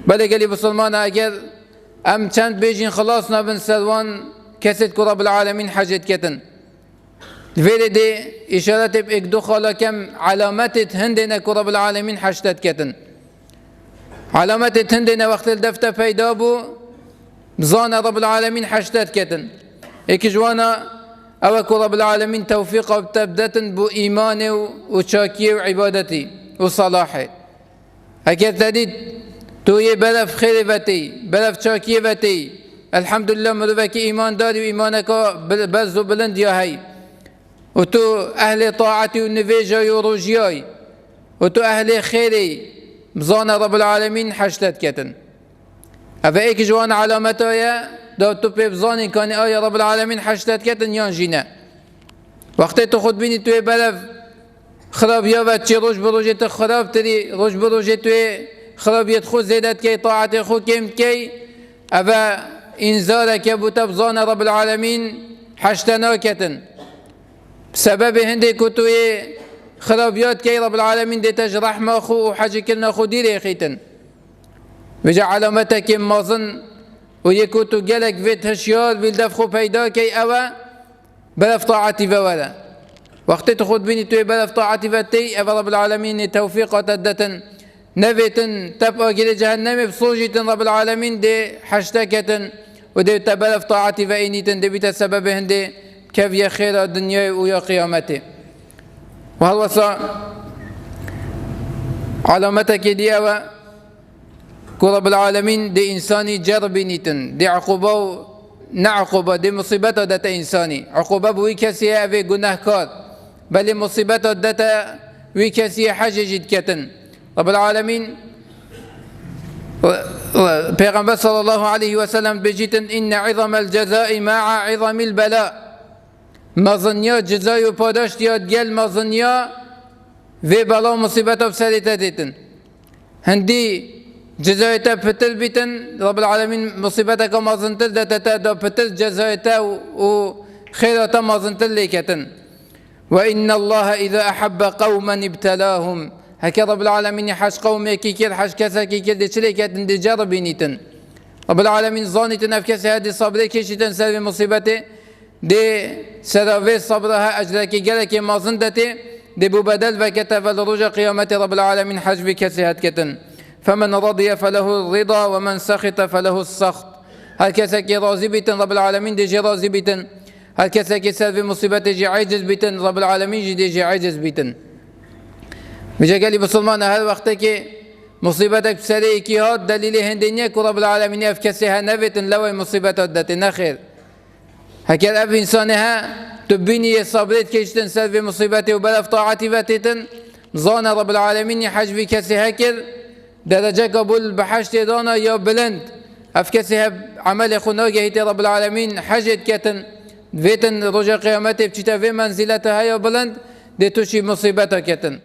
بله گلی بسلمان اگر ام چند بیجین خلاص نبن سروان کسید که رب العالمین حجت کتن ویلی دی اشارت ایک دو خالا کم علامت هندینه که رب العالمین حجت کتن علامت هندینه وقت الدفته پیدا بو بزان رب العالمین حجت کتن ایک جوانا او که رب العالمین توفیق و تبدتن بو ایمان و چاکی و عبادتی و صلاحی اگر تدید تو یه بلف خیر وتی بلف چاکی وتی الحمدلله مروفك ایمان داری و ایمانك بز و بلند یا هی و تو اهل طاعتی و نویجای و روجیای و تو اهل خیری بزان رب العالمین حشتت کتن افا ایک جوان علامتایا دا تو پی بزانی کانی آیا رب العالمین حشتت کتن یا جینه وقتی تو خود بینی توی بلف خراب یا و چی روش بروجت خراب تری روش بروجت توی خرابیت خود زیدت کی طاعت خود کم کی افا انذارك بتبزان رب العالمين حشتنا كتن بسبب هندي كتوي خرابيات كي رب العالمين دي تجرح ما خو وحاجة كلنا خو ديري خيتن بجا علامتك مازن ويكوتو جلك فيت هشيار بالدف خو بيدا كي أوا بلف طاعتي فولا وقت تخد بيني توي بلف طاعتي فتي أفا رب العالمين توفيق تدتن نفتن تبقى كده جهنم بصوجة رب العالمين دي حشتكتن ودي تبلف طاعتي فإنيتن دي بتسبب هندي كيف يا خير الدنيا ويا قيامته وهالوصا علامتك دي أوا رب العالمين دي إنساني جرب نيتن دي عقوبة نعقوبة دي مصيبته دات إنساني عقوبة بوي كسيه أبي جناه كار بل مصيبته دات وي كسيه حاجة جد كتن رب العالمين پیغمبر صلى الله عليه وسلم بجيتن إن عظم الجزاء مع عظم البلاء مظنيا جزاء وپاداش دياد گل مظنيا في بلا مصيبت بسريتا ديتن هندي جزاء تا فتل بيتن رب العالمين مصيبتك مظنتل داتا دا فتل جزاء تا و خيرتا مظنتل ليكتن وإن الله إذا أحب قوما ابتلاهم هكذا رب العالمين حش قومي كيكير حش كسا كيكير دي شليكات دي جربي نيتن رب العالمين ظانيتن أفكسي هذه صبري كيشتن سلبي مصيبتي دي سراوي صبرها أجلكي جلكي مازندتي دي ببدل وكتب الرجا قيامة رب العالمين حج بكسي هاتكتن فمن رضي فله الرضا ومن سخط فله السخط هكذا كي راضي بيتن رب العالمين دي جي راضي بيتن هكذا كي سلبي مصيبتي جي عاجز بيتن رب العالمين دي جي عاجز بيتن میشه گلی بسلمان هر وقتی که مصیبتک بسری کی هات دلیل هندینیه که رب العالمین اف کسی ها نویتن لوی مصیبتات داتی نخیر هکر اف انسانه ها تبینی صبرت کشتن سر به مصیبتی و بلف طاعتی واتیتن زان رب العالمین حجبی کسی هکر درجه قبول بحشت دانا یا بلند اف کسی ها عمل خناگهیت رب العالمین حجت کتن ویتن رجا قیامت بچیتا وی منزلتها یا بلند دی توشی مصیبتا کتن